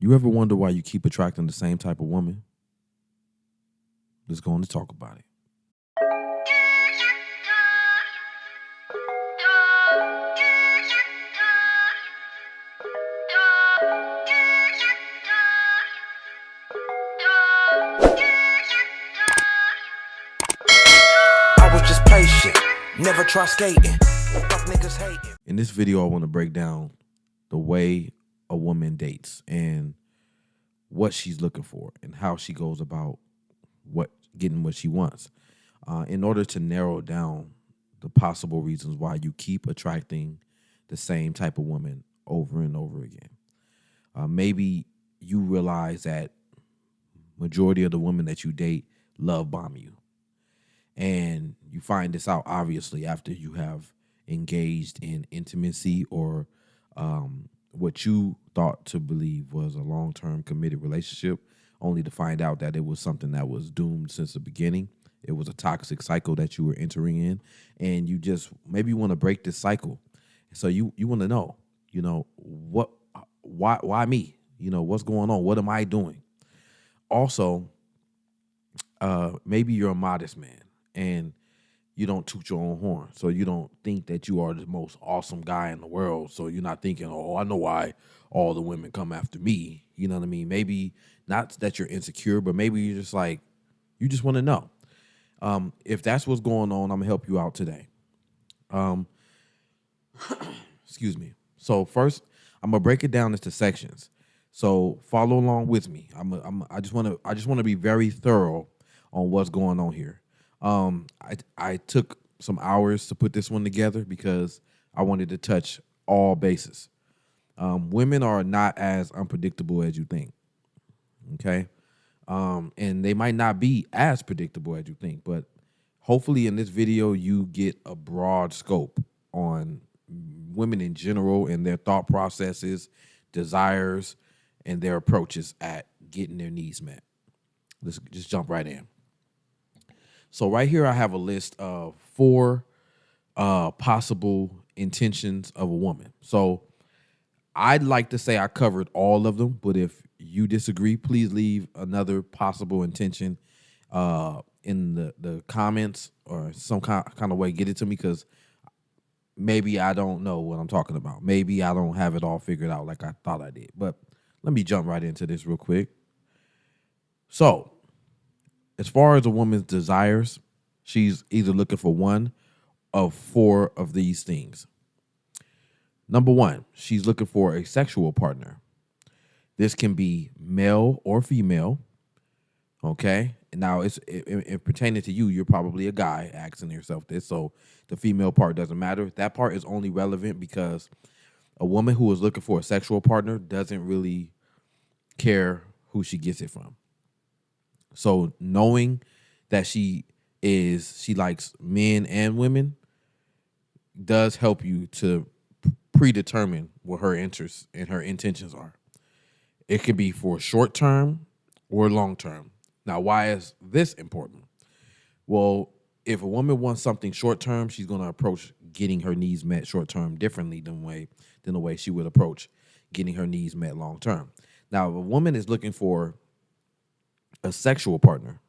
You ever wonder why you keep attracting the same type of woman? Let's go on to talk about it. I was just patient, never try skating. Fuck niggas hating. In this video, I want to break down the way a woman dates and what she's looking for and how she goes about getting what she wants. In order to narrow down the possible reasons why you keep attracting the same type of woman over and over again. Maybe you realize that majority of the women that you date love bomb you. And you find this out, obviously, after you have engaged in intimacy or what you thought to believe was a long-term committed relationship, only to find out that it was something that was doomed since the beginning. It was a toxic cycle that you were entering in, and you just maybe want to break this cycle. So you want to know, why me? What's going on? What am I doing? Also, maybe you're a modest man and you don't toot your own horn. So you don't think that you are the most awesome guy in the world. So you're not thinking, oh, I know why all the women come after me. You know what I mean? Maybe not that you're insecure, but maybe you're just like, you just want to know. If that's what's going on, I'm going to help you out today. Excuse me. So first, I'm going to break it down into sections. So follow along with me. I just want to be very thorough on what's going on here. I took some hours to put this one together because I wanted to touch all bases. Women are not as unpredictable as you think. Okay. And they might not be as predictable as you think, but hopefully in this video, you get a broad scope on women in general and their thought processes, desires, and their approaches at getting their needs met. Let's just jump right in. So right here, I have a list of 4 possible intentions of a woman. So I'd like to say I covered all of them, but if you disagree, please leave another possible intention in the comments or some kind of way. Get it to me, because maybe I don't know what I'm talking about. Maybe I don't have it all figured out like I thought I did. But let me jump right into this real quick. So as far as a woman's desires, she's either looking for one of 4 of these things. Number 1, she's looking for a sexual partner. This can be male or female. Okay. Now, it's pertaining to you, you're probably a guy asking yourself this, so the female part doesn't matter. That part is only relevant because a woman who is looking for a sexual partner doesn't really care who she gets it from. So knowing that she likes men and women does help you to predetermine what her interests and her intentions are. It could be for short term or long term. Now, why is this important? Well, if a woman wants something short term, she's going to approach getting her needs met short term differently than the way she would approach getting her needs met long term. Now, if a woman is looking for a sexual partner,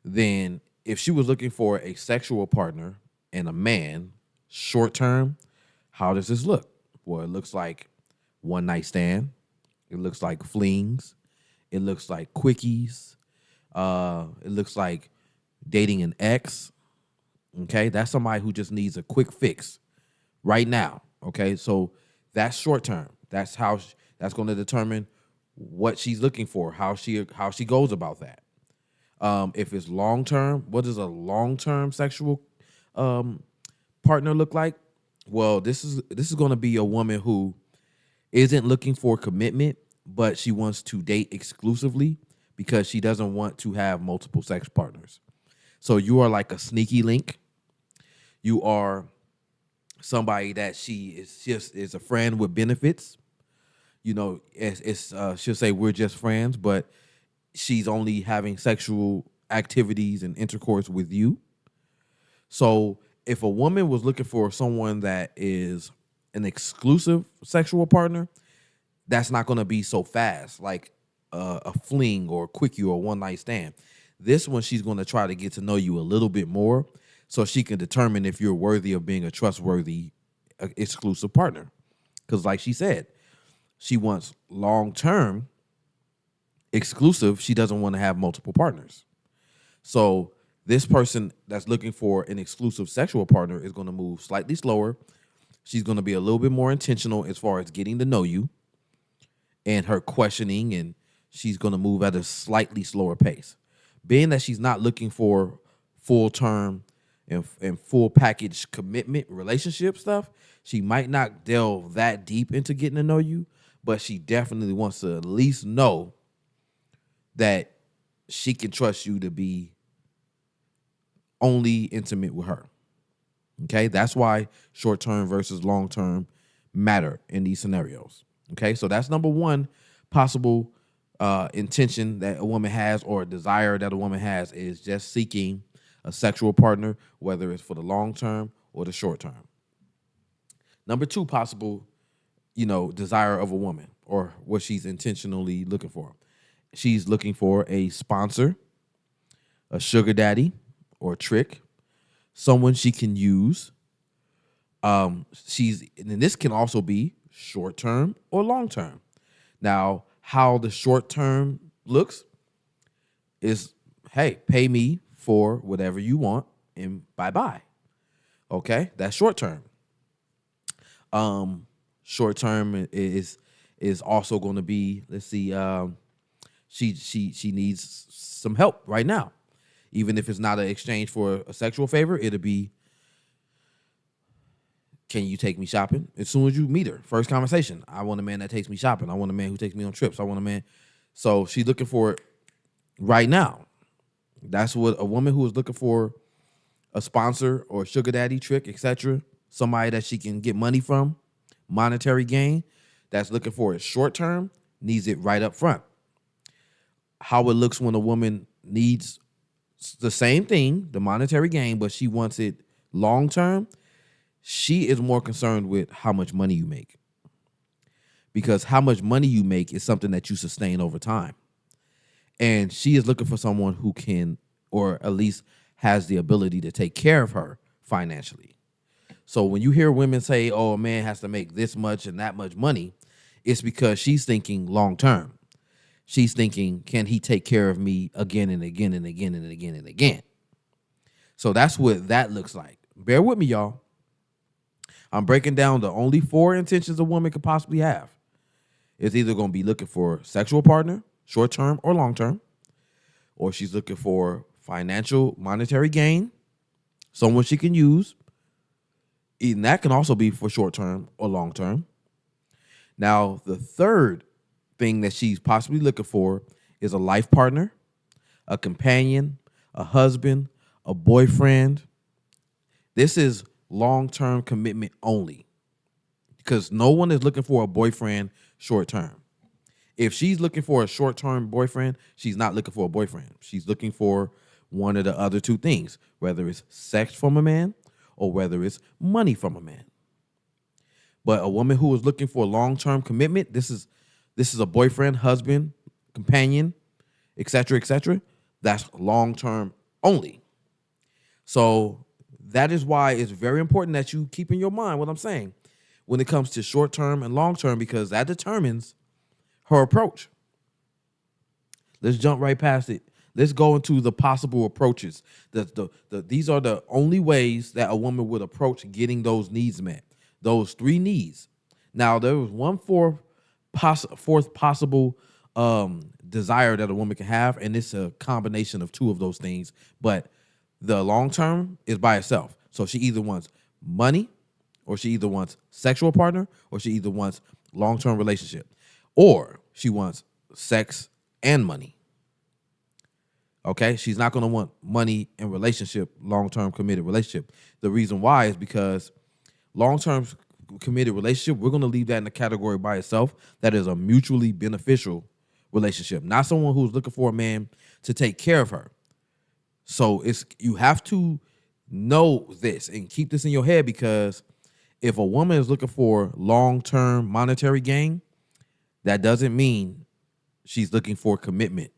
then if she was looking for a sexual partner and a man short term, how does this look? Well, it looks like one night stand. It looks like flings. It looks like quickies. It looks like dating an ex. Okay, that's somebody who just needs a quick fix right now. Okay, so that's short term. That's that's going to determine what she's looking for, how she goes about that. If it's long term, what does a long term sexual partner look like? Well, this is going to be a woman who isn't looking for commitment, but she wants to date exclusively because she doesn't want to have multiple sex partners. So you are like a sneaky link. You are somebody that she is a friend with benefits. She'll say we're just friends, but she's only having sexual activities and intercourse with you. So if a woman was looking for someone that is an exclusive sexual partner, that's not going to be so fast, like a fling or a quickie or a one night stand. This one, she's going to try to get to know you a little bit more so she can determine if you're worthy of being a trustworthy, exclusive partner. Because, like she said, she wants long term exclusive. She doesn't want to have multiple partners. So, this person that's looking for an exclusive sexual partner is going to move slightly slower. She's going to be a little bit more intentional as far as getting to know you and her questioning, and she's going to move at a slightly slower pace. Being that she's not looking for full term and full package commitment relationship stuff, she might not delve that deep into getting to know you, but she definitely wants to at least know that she can trust you to be only intimate with her. Okay, that's why short term versus long term matter in these scenarios. Okay, so that's number one possible intention that a woman has, or a desire that a woman has, is just seeking a sexual partner, whether it's for the long term or the short term. Number two possible, desire of a woman, or what she's intentionally looking for. She's looking for a sponsor, a sugar daddy, or a trick, someone she can use. And this can also be short term or long term. Now, how the short term looks is, hey, pay me for whatever you want and bye-bye. Okay, that's short term. Short term is also going to be, let's see, she needs some help right now. Even if it's not an exchange for a sexual favor, it'll be, can you take me shopping? As soon as you meet her, first conversation, I want a man that takes me shopping. I want a man who takes me on trips. I want a man. So she's looking for it right now. That's what a woman who is looking for a sponsor or a sugar daddy, trick, etc., somebody that she can get money from, monetary gain, that's looking for it short term, needs it right up front. How it looks when a woman needs the same thing, the monetary gain, but she wants it long term, she is more concerned with how much money you make. Because how much money you make is something that you sustain over time. And she is looking for someone who can, or at least has the ability to take care of her financially. So when you hear women say, oh, a man has to make this much and that much money, it's because she's thinking long term. She's thinking, can he take care of me again and again and again and again and again? So that's what that looks like. Bear with me, y'all. I'm breaking down the only 4 intentions a woman could possibly have. It's either going to be looking for sexual partner, short term or long term, or she's looking for financial, monetary gain, someone she can use. And that can also be for short term or long term. Now, the third thing that she's possibly looking for is a life partner, a companion, a husband, a boyfriend. This is long-term commitment only, because no one is looking for a boyfriend short-term. If she's looking for a short-term boyfriend, she's not looking for a boyfriend. She's looking for one of the other two things, whether it's sex from a man or whether it's money from a man. But a woman who is looking for long-term commitment, this is a boyfriend, husband, companion, etc., that's long-term only. So that is why it's very important that you keep in your mind what I'm saying when it comes to short-term and long-term, because that determines her approach. Let's jump right past it. Let's go into the possible approaches. These are the only ways that a woman would approach getting those needs met. Those 3 needs. Now, there was one fourth possible desire that a woman can have, and it's a combination of 2 of those things. But the long term is by itself. So she either wants money, or she either wants sexual partner, or she either wants long-term relationship, or she wants sex and money. Okay, she's not going to want money and relationship, long-term committed relationship. The reason why is because long-term committed relationship, we're going to leave that in the category by itself. That is a mutually beneficial relationship, not someone who's looking for a man to take care of her. So you have to know this and keep this in your head, because if a woman is looking for long-term monetary gain, That doesn't mean she's looking for commitment.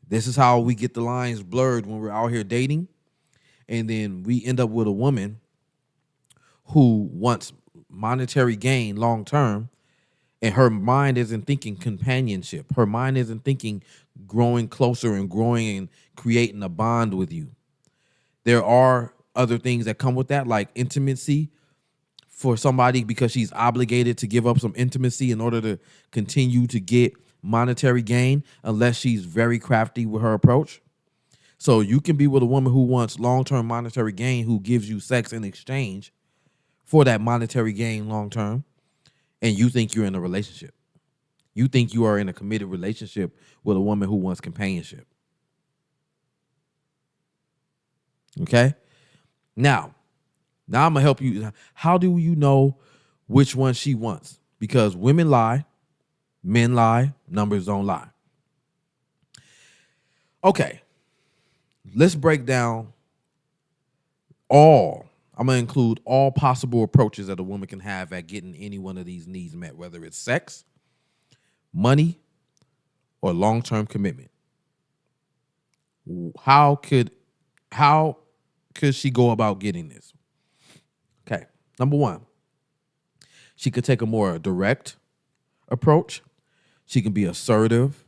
This is how we get the lines blurred when we're out here dating. And then we end up with a woman who wants monetary gain long term, and her mind isn't thinking companionship. Her mind isn't thinking growing closer and growing and creating a bond with you. There are other things that come with that, like intimacy for somebody, because she's obligated to give up some intimacy in order to continue to get monetary gain, unless she's very crafty with her approach. So you can be with a woman who wants long-term monetary gain, who gives you sex in exchange for that monetary gain long term, and you think you're in a relationship. You think you are in a committed relationship with a woman who wants companionship. Okay? Now I'm going to help you. How do you know which one she wants? Because women lie, men lie, numbers don't lie. Okay, let's break down I'm going to include all possible approaches that a woman can have at getting any one of these needs met, whether it's sex, money, or long-term commitment. How could she go about getting this? Okay, number one, she could take a more direct approach. She can be assertive.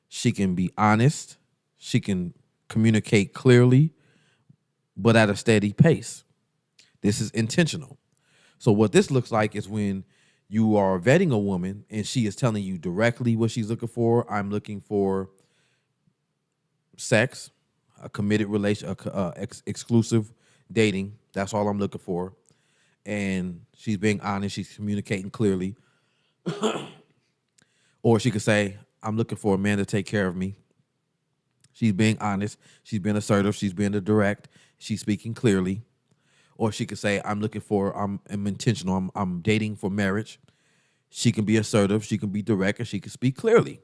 She can be honest. She can communicate clearly, but at a steady pace. This is intentional. So what this looks like is when you are vetting a woman and she is telling you directly what she's looking for. I'm looking for sex, a committed relation, exclusive dating. That's all I'm looking for. And she's being honest. She's communicating clearly. Or she could say, I'm looking for a man to take care of me. She's being honest. She's being assertive. She's being direct. She's speaking clearly. Or she could say, I'm intentional. I'm dating for marriage. She can be assertive. She can be direct, and she can speak clearly.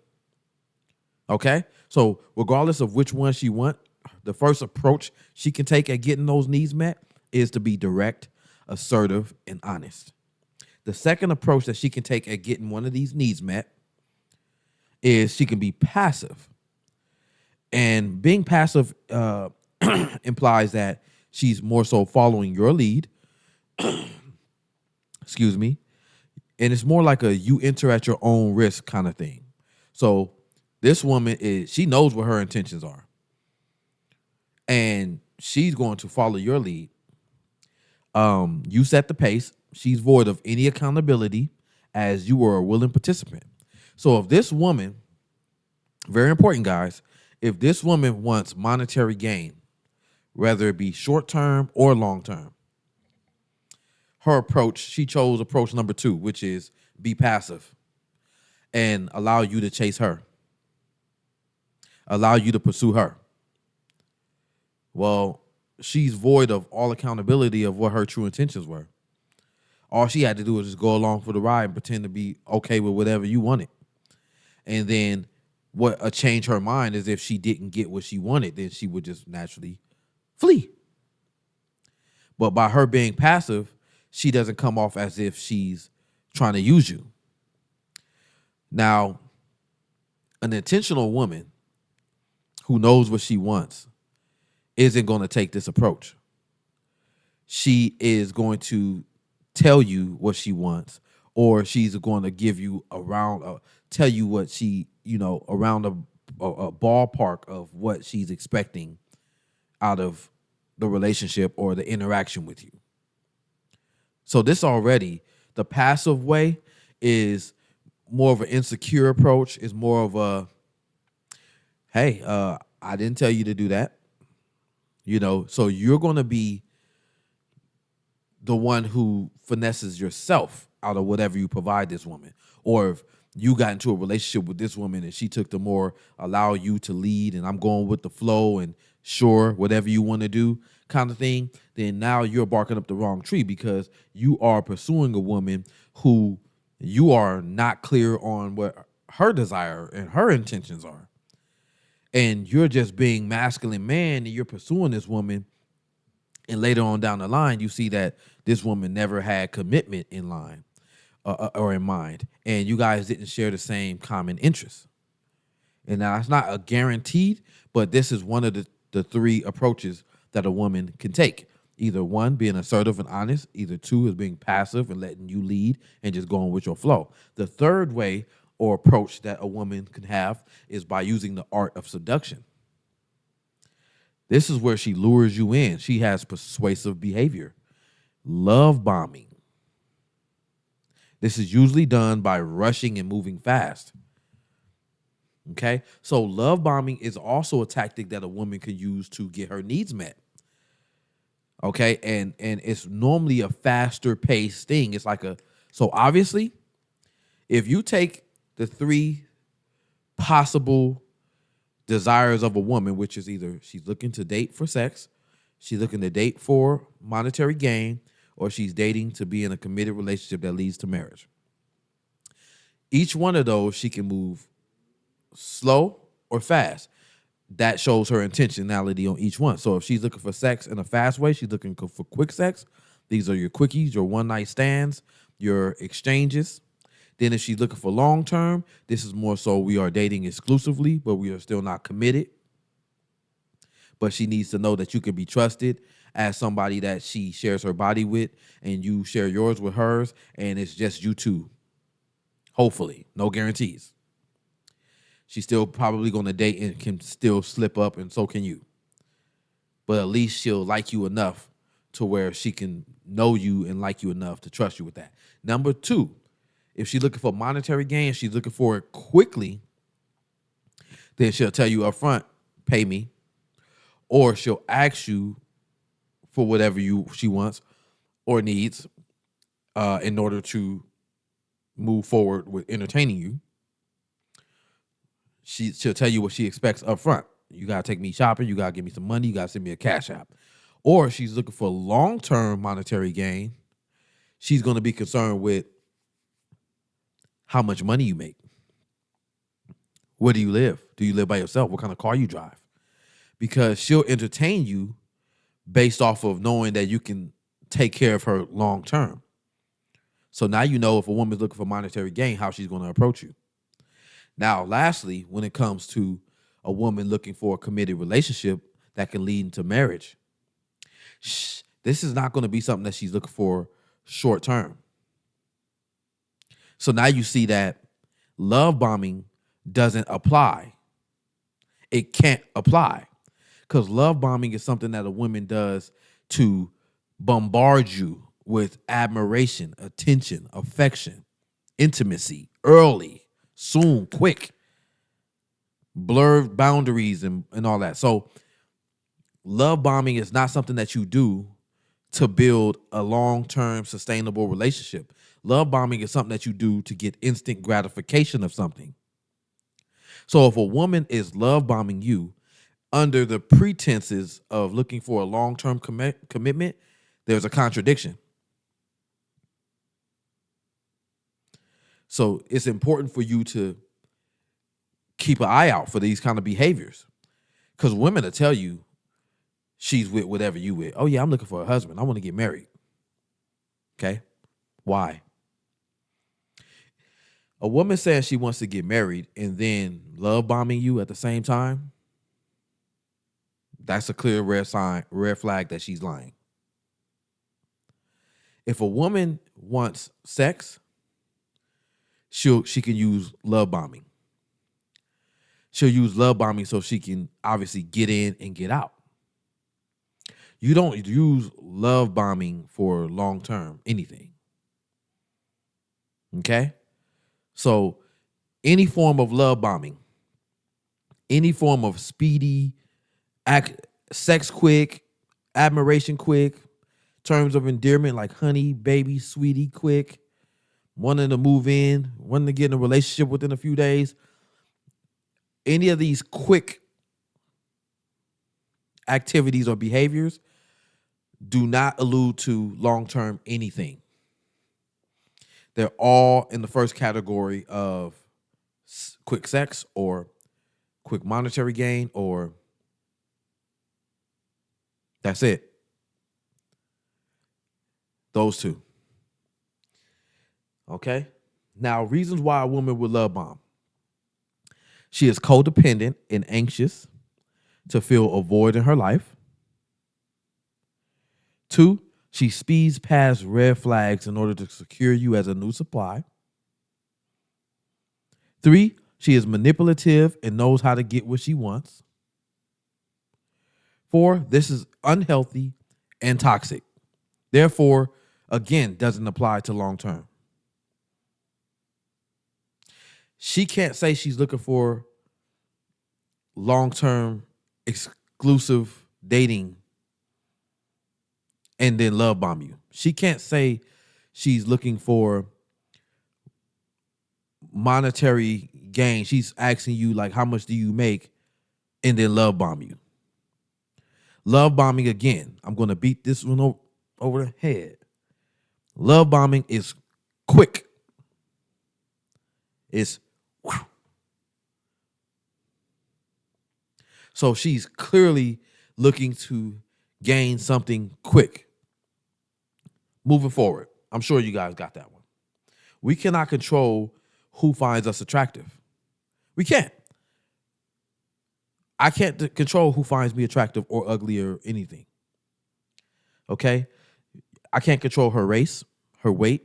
Okay? So regardless of which one she wants, the first approach she can take at getting those needs met is to be direct, assertive, and honest. The second approach that she can take at getting one of these needs met is she can be passive. And being passive implies that she's more so following your lead. Excuse me. And it's more like a you enter at your own risk kind of thing. So this woman she knows what her intentions are. And she's going to follow your lead. You set the pace. She's void of any accountability as you were a willing participant. So if this woman, very important guys, if this woman wants monetary gain, whether it be short-term or long-term, she chose approach number 2, which is be passive and allow you to chase her, allow you to pursue her. Well, she's void of all accountability of what her true intentions were. All she had to do was just go along for the ride and pretend to be okay with whatever you wanted. And then what change her mind is if she didn't get what she wanted, then she would just naturally flee. But by her being passive, she doesn't come off as if she's trying to use you. Now, an intentional woman who knows what she wants isn't going to take this approach. She is going to tell you what she wants, or she's going to give you tell you what she, around a ballpark of what she's expecting out of the relationship or the interaction with you. So this already, the passive way is more of an insecure approach, is more of a, hey, I didn't tell you to do that. So you're going to be the one who finesses yourself out of whatever you provide this woman. Or if you got into a relationship with this woman and she took the more allow you to lead and I'm going with the flow and sure, whatever you want to do kind of thing, then now you're barking up the wrong tree because you are pursuing a woman who you are not clear on what her desire and her intentions are. And you're just being masculine man and you're pursuing this woman. And later on down the line, you see that this woman never had commitment in line. or in mind, and you guys didn't share the same common interests. And now it's not a guaranteed, but this is one of the three approaches that a woman can take. Either one, being assertive and honest. Either two is being passive and letting you lead and just going with your flow. The third way or approach that a woman can have is by using the art of seduction. This is where she lures you in. She has persuasive behavior. Love bombing. This is usually done by rushing and moving fast. Okay? So love bombing is also a tactic that a woman can use to get her needs met. Okay? And it's normally a faster paced thing. It's like so obviously, if you take the three possible desires of a woman, which is either she's looking to date for sex, she's looking to date for monetary gain, or she's dating to be in a committed relationship that leads to marriage. Each one of those, she can move slow or fast. That shows her intentionality on each one. So if she's looking for sex in a fast way, she's looking for quick sex. These are your quickies, your one-night stands, your exchanges. Then if she's looking for long-term, this is more so we are dating exclusively, but we are still not committed. But she needs to know that you can be trusted as somebody that she shares her body with, and you share yours with hers, and it's just you two. Hopefully. No guarantees. She's still probably going to date and can still slip up, and so can you. But at least she'll like you enough to where she can know you and like you enough to trust you with that. Number two, if she's looking for monetary gain, she's looking for it quickly, then she'll tell you up front, pay me. Or she'll ask you for whatever she wants or needs in order to move forward with entertaining you. She'll tell you what she expects up front. You got to take me shopping. You got to give me some money. You got to send me a cash app. Or she's looking for long-term monetary gain. She's going to be concerned with how much money you make. Where do you live? Do you live by yourself? What kind of car you drive? Because she'll entertain you based off of knowing that you can take care of her long-term. So now you know if a woman's looking for monetary gain, how she's going to approach you. Now, lastly, when it comes to a woman looking for a committed relationship that can lead into marriage, this is not going to be something that she's looking for short term. So now you see that love bombing doesn't apply. It can't apply because love bombing is something that a woman does to bombard you with admiration, attention, affection, intimacy, early, soon, quick, blurred boundaries and all that. So love bombing is not something that you do to build a long-term sustainable relationship. Love bombing is something that you do to get instant gratification of something. So if a woman is love bombing you under the pretenses of looking for a long-term commitment, there's a contradiction. So it's important for you to keep an eye out for these kind of behaviors, because women will tell you she's with whatever you with. Oh yeah, I'm looking for a husband. I want to get married. Okay, why? A woman saying she wants to get married and then love bombing you at the same time, that's a clear red flag that she's lying. If a woman wants sex, she can use love bombing. She'll use love bombing so she can obviously get in and get out. You don't use love bombing for long-term anything. Okay? So any form of love bombing, any form of speedy, sex quick, admiration quick, terms of endearment like honey, baby, sweetie quick, wanting to move in, wanting to get in a relationship within a few days, any of these quick activities or behaviors do not allude to long-term anything. They're all in the first category of quick sex or quick monetary gain, or that's it. Those two. Okay. Now, reasons why a woman would love bomb. She is codependent and anxious to fill a void in her life. Two, she speeds past red flags in order to secure you as a new supply. Three, she is manipulative and knows how to get what she wants. Four, this is unhealthy and toxic. Therefore, again, doesn't apply to long term. She can't say she's looking for long term exclusive dating and then love bomb you. She can't say she's looking for monetary gain. She's asking you, like, how much do you make, and then love bomb you. Love bombing, again, I'm going to beat this one over the head. Love bombing is quick. It's whew. So she's clearly looking to gain something quick. Moving forward, I'm sure you guys got that one. We cannot control who finds us attractive. We can't. I can't control who finds me attractive or ugly or anything. Okay? I can't control her race, her weight,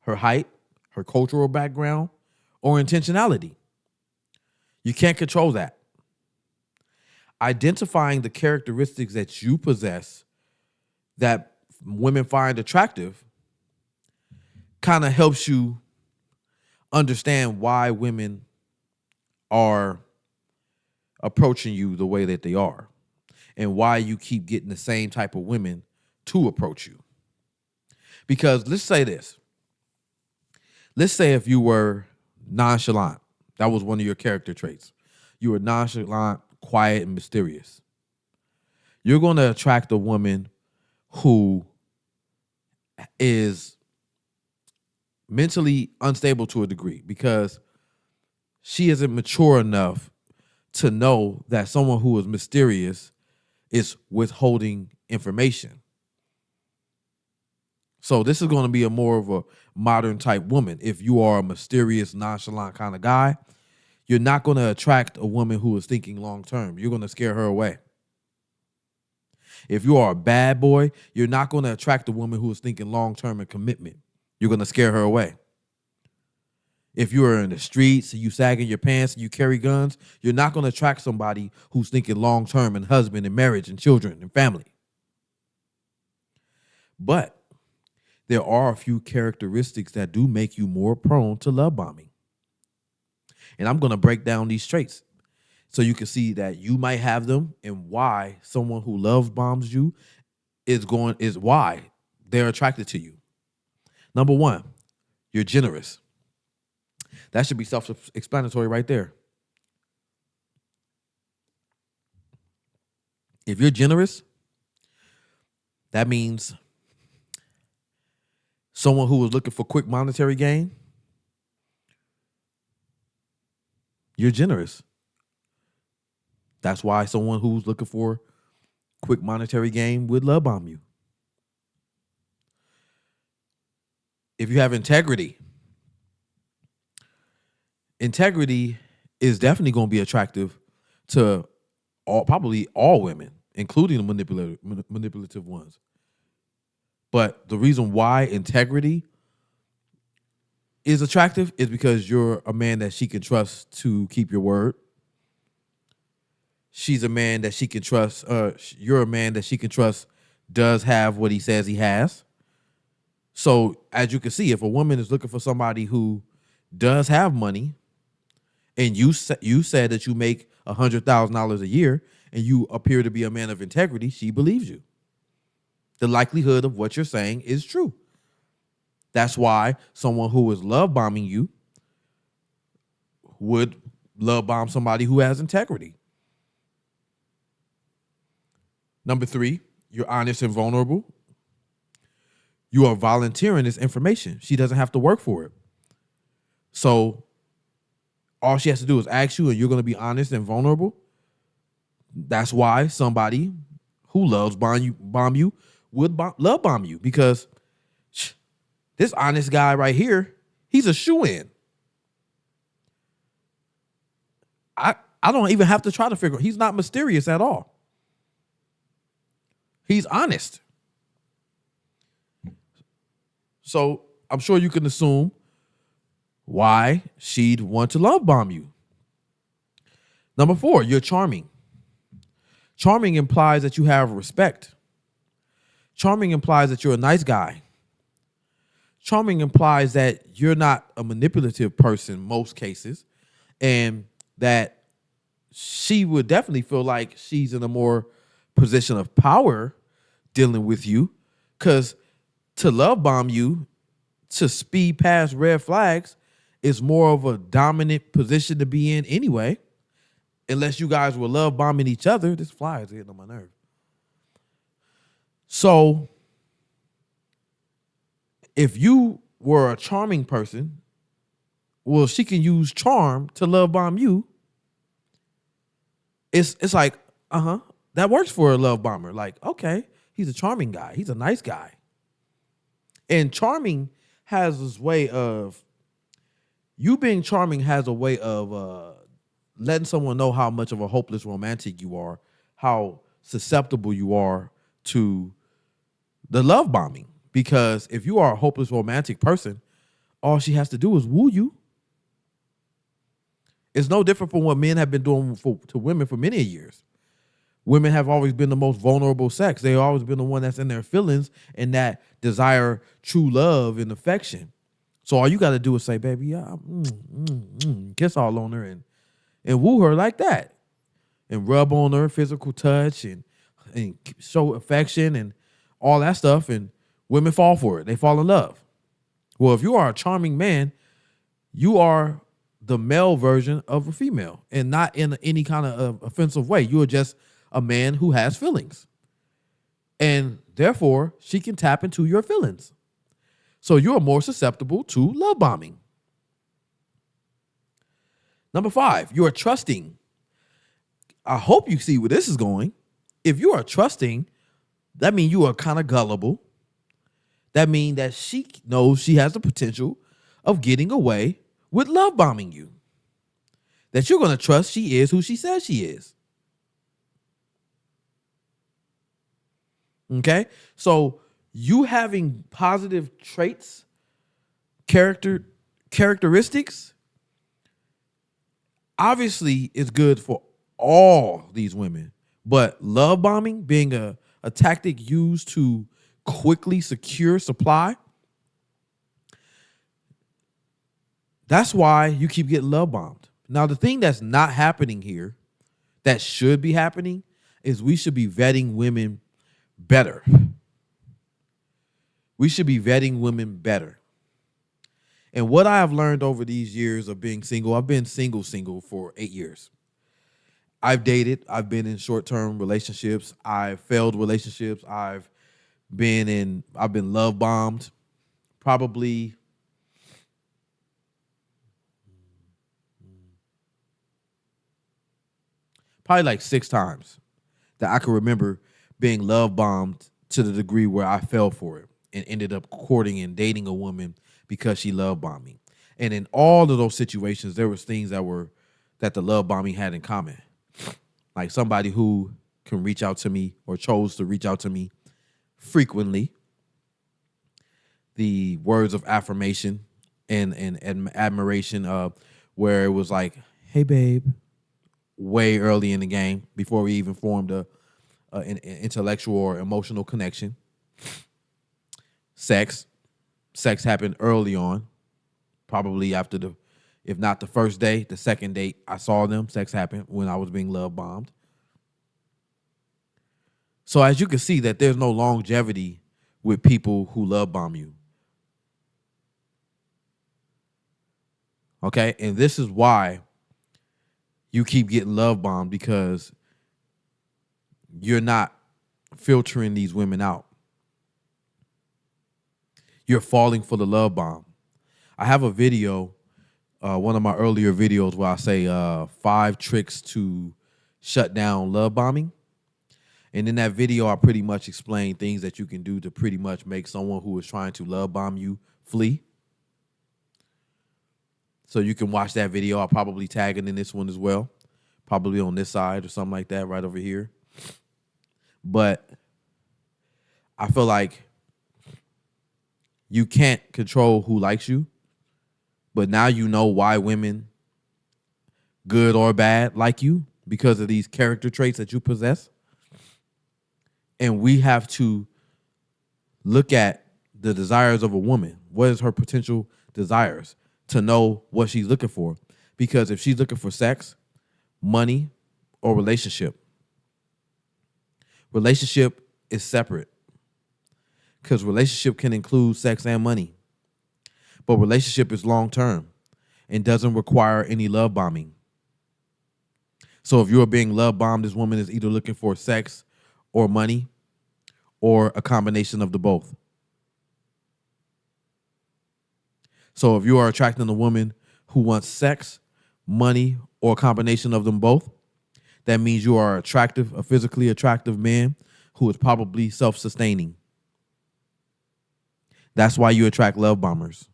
her height, her cultural background, or intentionality. You can't control that. Identifying the characteristics that you possess that women find attractive kind of helps you understand why women are approaching you the way that they are and why you keep getting the same type of women to approach you. Because let's say this. Let's say if you were nonchalant, that was one of your character traits. You were nonchalant, quiet, and mysterious. You're going to attract a woman who is mentally unstable to a degree because she isn't mature enough to know that someone who is mysterious is withholding information. So this is going to be a more of a modern type woman. If you are a mysterious, nonchalant kind of guy, you're not going to attract a woman who is thinking long term. You're going to scare her away. If you are a bad boy, you're not going to attract a woman who is thinking long term and commitment. You're going to scare her away. If you are in the streets and you sagging your pants and you carry guns, you're not going to attract somebody who's thinking long term and husband and marriage and children and family. But there are a few characteristics that do make you more prone to love bombing. And I'm going to break down these traits so you can see that you might have them and why someone who love bombs you is why they're attracted to you. Number one, you're generous. That should be self-explanatory right there. If you're generous, that means someone who is looking for quick monetary gain, you're generous. That's why someone who's looking for quick monetary gain would love bomb you. If you have integrity is definitely going to be attractive to probably all women, including the manipulative ones. But the reason why integrity is attractive is because you're a man that she can trust to keep your word. She's a man that she can trust. You're a man that she can trust does have what he says he has. So as you can see, if a woman is looking for somebody who does have money, and you said that you make $100,000 a year, and you appear to be a man of integrity, she believes you. The likelihood of what you're saying is true. That's why someone who is love bombing you would love bomb somebody who has integrity. Number three, you're honest and vulnerable. You are volunteering this information. She doesn't have to work for it. So all she has to do is ask you, and you're going to be honest and vulnerable. That's why somebody who loves bomb you would love bomb you, because this honest guy right here, He's a shoo-in. I don't even have to try to figure. He's not mysterious at all. He's honest. So I'm sure you can assume why she'd want to love bomb you. Number 4, you're charming. Charming implies that you have respect. Charming implies that you're a nice guy. Charming implies that you're not a manipulative person most cases, and that she would definitely feel like she's in a more position of power dealing with you, because to love bomb you, to speed past red flags, is more of a dominant position to be in anyway, unless you guys were love bombing each other. This fly is getting on my nerve. So if you were a charming person, well, she can use charm to love bomb you. It's like, that works for a love bomber. Like, okay, he's a charming guy. He's a nice guy. And charming has this way of, you being charming has a way of letting someone know how much of a hopeless romantic you are, how susceptible you are to the love bombing. Because if you are a hopeless romantic person, all she has to do is woo you. It's no different from what men have been doing to women for many years. Women have always been the most vulnerable sex. They've always been the one that's in their feelings and that desire true love and affection. So all you got to do is say, baby, kiss all on her and woo her like that. And rub on her, physical touch and show affection and all that stuff. And women fall for it. They fall in love. Well, if you are a charming man, you are the male version of a female, and not in any kind of offensive way. You are just a man who has feelings, and therefore she can tap into your feelings. So you are more susceptible to love bombing. Number 5, you are trusting. I hope you see where this is going. If you are trusting, that means you are kind of gullible. That means that she knows she has the potential of getting away with love bombing you. That you're going to trust she is who she says she is. Okay? So you having positive traits, characteristics, obviously is good for all these women. But love bombing being a tactic used to quickly secure supply, that's why you keep getting love bombed. Now, the thing that's not happening here, that should be happening, is we should be vetting women better. We should be vetting women better. And what I have learned over these years of being single, I've been single for 8 years. I've dated, I've been in short-term relationships, I've failed relationships, I've been love bombed probably like 6 times that I can remember being love bombed to the degree where I fell for it and ended up courting and dating a woman because she love bombed me. And in all of those situations, there was things that the love bombing had in common. Like somebody who can reach out to me or chose to reach out to me frequently. The words of affirmation and admiration, where it was like, hey, babe, way early in the game before we even formed an intellectual or emotional connection. Sex happened early on, probably after if not the first day, the second date I saw them. Sex happened when I was being love bombed. So as you can see that there's no longevity with people who love bomb you. Okay, and this is why you keep getting love bombed, because you're not filtering these women out. You're falling for the love bomb. I have a video, one of my earlier videos, where I say 5 tricks to shut down love bombing. And in that video, I pretty much explain things that you can do to pretty much make someone who is trying to love bomb you flee. So you can watch that video. I'll probably tag it in this one as well. Probably on this side or something like that right over here. But I feel like you can't control who likes you. But now you know why women, good or bad, like you because of these character traits that you possess. And we have to look at the desires of a woman. What is her potential desires to know what she's looking for? Because if she's looking for sex, money, or relationship is separate. Because relationship can include sex and money. But relationship is long-term and doesn't require any love bombing. So if you're being love bombed, this woman is either looking for sex or money or a combination of the both. So if you are attracting a woman who wants sex, money, or a combination of them both, that means you are a physically attractive man who is probably self-sustaining. That's why you attract love bombers.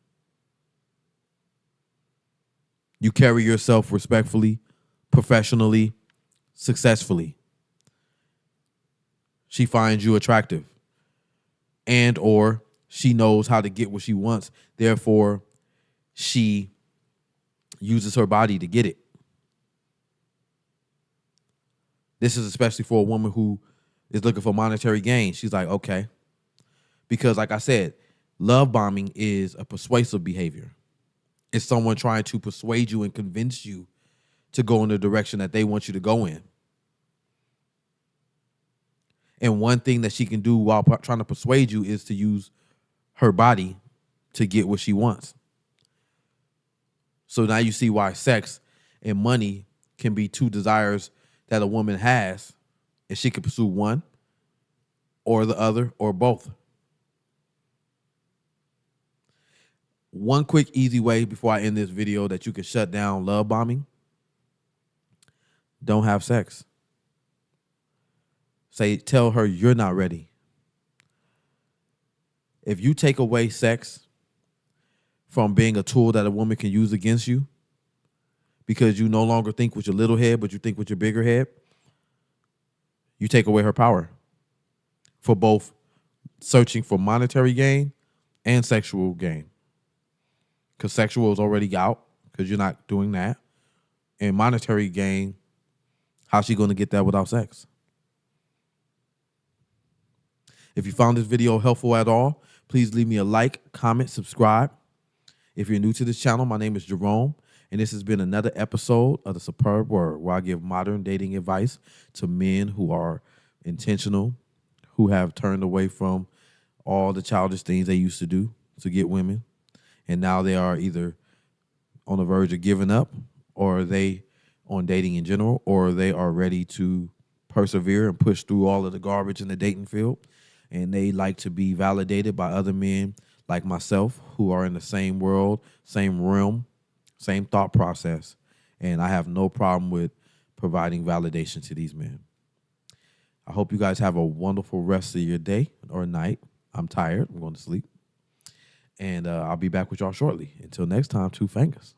You carry yourself respectfully, professionally, successfully. She finds you attractive and or she knows how to get what she wants. Therefore, she uses her body to get it. This is especially for a woman who is looking for monetary gain. She's like, okay. Because like I said, love bombing is a persuasive behavior. It's someone trying to persuade you and convince you to go in the direction that they want you to go in. And one thing that she can do while trying to persuade you is to use her body to get what she wants. So now you see why sex and money can be two desires that a woman has, and she can pursue one or the other or both. One quick, easy way before I end this video that you can shut down love bombing: don't have sex. Tell her you're not ready. If you take away sex from being a tool that a woman can use against you because you no longer think with your little head, but you think with your bigger head, you take away her power for both searching for monetary gain and sexual gain. Because sexual is already out because you're not doing that. And monetary gain, how's she going to get that without sex? If you found this video helpful at all, please leave me a like, comment, subscribe. If you're new to this channel, my name is Jerome, and this has been another episode of The Superb Word, where I give modern dating advice to men who are intentional, who have turned away from all the childish things they used to do to get women, and now they are either on the verge of giving up, or they on dating in general, or they are ready to persevere and push through all of the garbage in the dating field. And they like to be validated by other men like myself who are in the same world, same realm, same thought process. And I have no problem with providing validation to these men. I hope you guys have a wonderful rest of your day or night. I'm tired. I'm going to sleep. And I'll be back with y'all shortly. Until next time, two fingers.